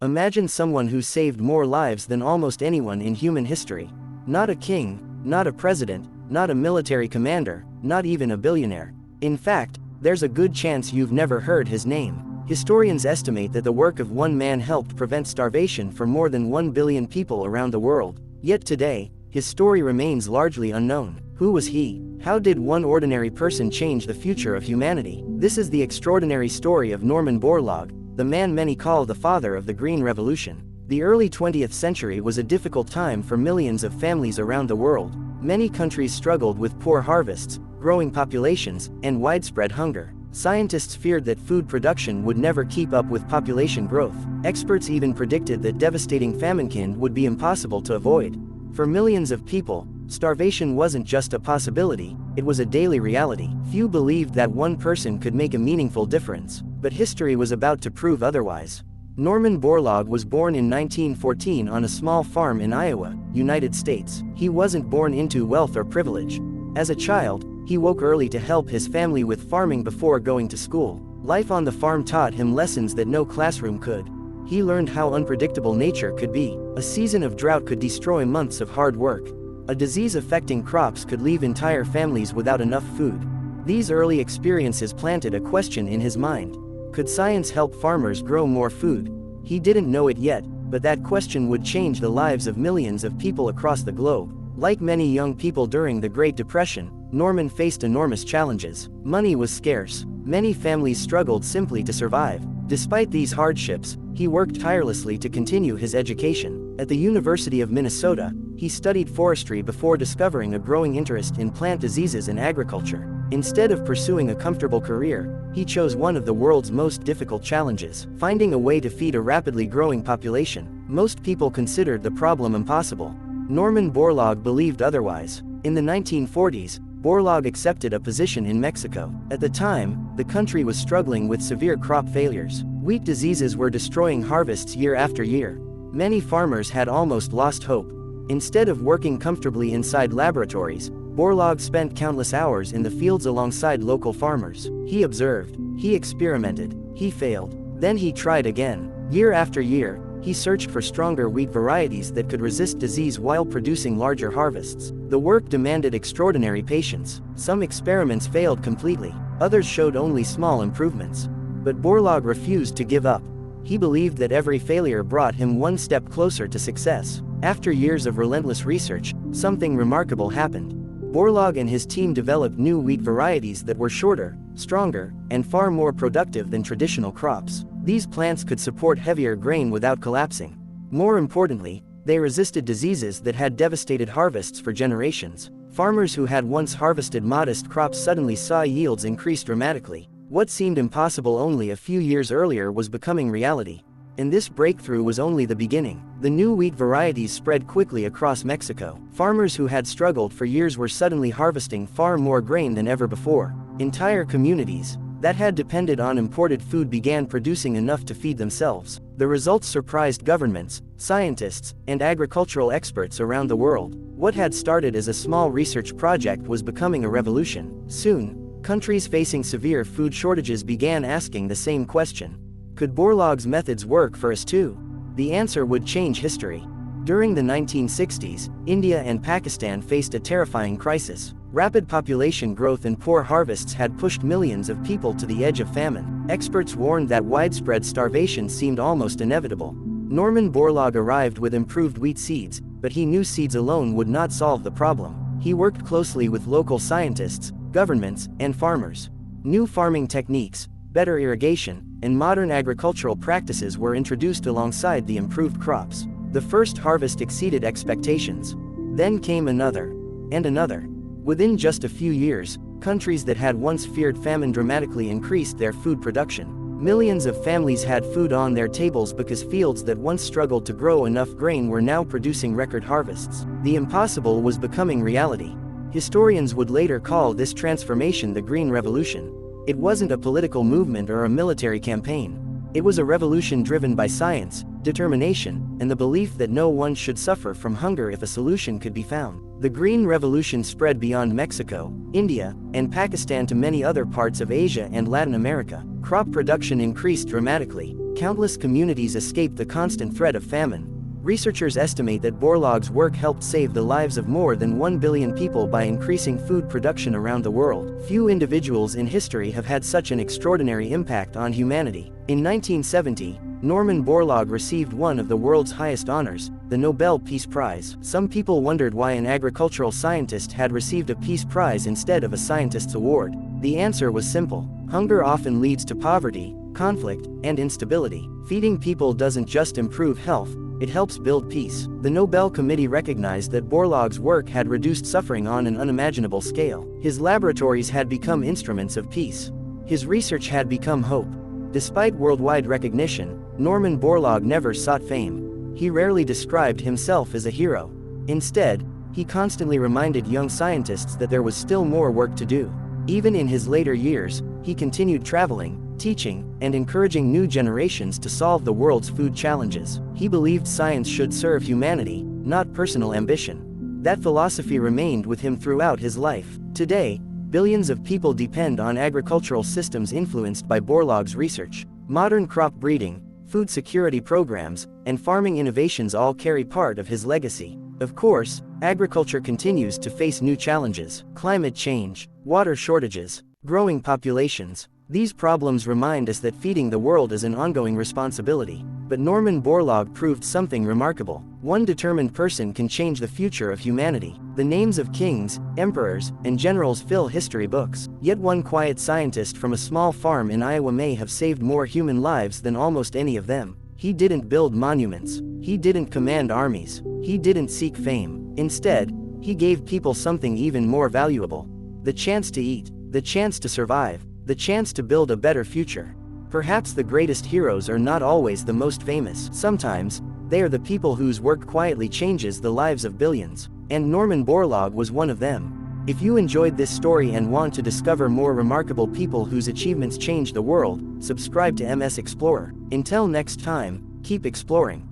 Imagine someone who saved more lives than almost anyone in human history. Not a king, not a president, not a military commander, not even a billionaire. In fact, there's a good chance you've never heard his name. Historians estimate that the work of one man helped prevent starvation for more than 1 billion people around the world. Yet today, his story remains largely unknown. Who was he? How did one ordinary person change the future of humanity? This is the extraordinary story of Norman Borlaug, the man many call the father of the Green Revolution. The early 20th century was a difficult time for millions of families around the world. Many countries struggled with poor harvests, growing populations, and widespread hunger. Scientists feared that food production would never keep up with population growth. Experts even predicted that devastating famine would be impossible to avoid. For millions of people, starvation wasn't just a possibility, it was a daily reality. Few believed that one person could make a meaningful difference, but history was about to prove otherwise. Norman Borlaug was born in 1914 on a small farm in Iowa, United States. He wasn't born into wealth or privilege. As a child, he woke early to help his family with farming before going to school. Life on the farm taught him lessons that no classroom could. He learned how unpredictable nature could be. A season of drought could destroy months of hard work. A disease affecting crops could leave entire families without enough food. These early experiences planted a question in his mind. Could science help farmers grow more food? He didn't know it yet, but that question would change the lives of millions of people across the globe. Like many young people during the Great Depression, Norman faced enormous challenges. Money was scarce. Many families struggled simply to survive. Despite these hardships, he worked tirelessly to continue his education. At the University of Minnesota, he studied forestry before discovering a growing interest in plant diseases and agriculture. Instead of pursuing a comfortable career, he chose one of the world's most difficult challenges, finding a way to feed a rapidly growing population. Most people considered the problem impossible. Norman Borlaug believed otherwise. In the 1940s, Borlaug accepted a position in Mexico. At the time, the country was struggling with severe crop failures. Wheat diseases were destroying harvests year after year. Many farmers had almost lost hope. Instead of working comfortably inside laboratories, Borlaug spent countless hours in the fields alongside local farmers. He observed, he experimented, he failed. Then he tried again. Year after year, he searched for stronger wheat varieties that could resist disease while producing larger harvests. The work demanded extraordinary patience. Some experiments failed completely, others showed only small improvements. But Borlaug refused to give up. He believed that every failure brought him one step closer to success. After years of relentless research, something remarkable happened. Borlaug and his team developed new wheat varieties that were shorter, stronger, and far more productive than traditional crops. These plants could support heavier grain without collapsing. More importantly, they resisted diseases that had devastated harvests for generations. Farmers who had once harvested modest crops suddenly saw yields increase dramatically. What seemed impossible only a few years earlier was becoming reality. And this breakthrough was only the beginning. The new wheat varieties spread quickly across Mexico. Farmers who had struggled for years were suddenly harvesting far more grain than ever before. Entire communities that had depended on imported food began producing enough to feed themselves. The results surprised governments, scientists, and agricultural experts around the world. What had started as a small research project was becoming a revolution. Soon, countries facing severe food shortages began asking the same question. Could Borlaug's methods work for us too? The answer would change history. During the 1960s, India and Pakistan faced a terrifying crisis. Rapid population growth and poor harvests had pushed millions of people to the edge of famine. Experts warned that widespread starvation seemed almost inevitable. Norman Borlaug arrived with improved wheat seeds, but he knew seeds alone would not solve the problem. He worked closely with local scientists, governments, and farmers. New farming techniques, better irrigation, and modern agricultural practices were introduced alongside the improved crops. The first harvest exceeded expectations. Then came another, and another. Within just a few years, countries that had once feared famine dramatically increased their food production. Millions of families had food on their tables because fields that once struggled to grow enough grain were now producing record harvests. The impossible was becoming reality. Historians would later call this transformation the Green Revolution. It wasn't a political movement or a military campaign. It was a revolution driven by science, determination, and the belief that no one should suffer from hunger if a solution could be found. The Green Revolution spread beyond Mexico, India, and Pakistan to many other parts of Asia and Latin America. Crop production increased dramatically. Countless communities escaped the constant threat of famine. Researchers estimate that Borlaug's work helped save the lives of more than 1 billion people by increasing food production around the world. Few individuals in history have had such an extraordinary impact on humanity. In 1970, Norman Borlaug received one of the world's highest honors, the Nobel Peace Prize. Some people wondered why an agricultural scientist had received a Peace Prize instead of a scientist's award. The answer was simple. Hunger often leads to poverty, conflict, and instability. Feeding people doesn't just improve health, it helps build peace. The Nobel Committee recognized that Borlaug's work had reduced suffering on an unimaginable scale. His laboratories had become instruments of peace. His research had become hope. Despite worldwide recognition, Norman Borlaug never sought fame. He rarely described himself as a hero. Instead, he constantly reminded young scientists that there was still more work to do. Even in his later years, he continued traveling, teaching, and encouraging new generations to solve the world's food challenges. He believed science should serve humanity, not personal ambition. That philosophy remained with him throughout his life. Today, billions of people depend on agricultural systems influenced by Borlaug's research. Modern crop breeding, food security programs, and farming innovations all carry part of his legacy. Of course, agriculture continues to face new challenges: climate change, water shortages, growing populations. These problems remind us that feeding the world is an ongoing responsibility. But Norman Borlaug proved something remarkable. One determined person can change the future of humanity. The names of kings, emperors, and generals fill history books. Yet one quiet scientist from a small farm in Iowa may have saved more human lives than almost any of them. He didn't build monuments. He didn't command armies. He didn't seek fame. Instead, he gave people something even more valuable: the chance to eat, the chance to survive, the chance to build a better future. Perhaps the greatest heroes are not always the most famous. Sometimes, they are the people whose work quietly changes the lives of billions. And Norman Borlaug was one of them. If you enjoyed this story and want to discover more remarkable people whose achievements changed the world, subscribe to MS Explorer. Until next time, keep exploring.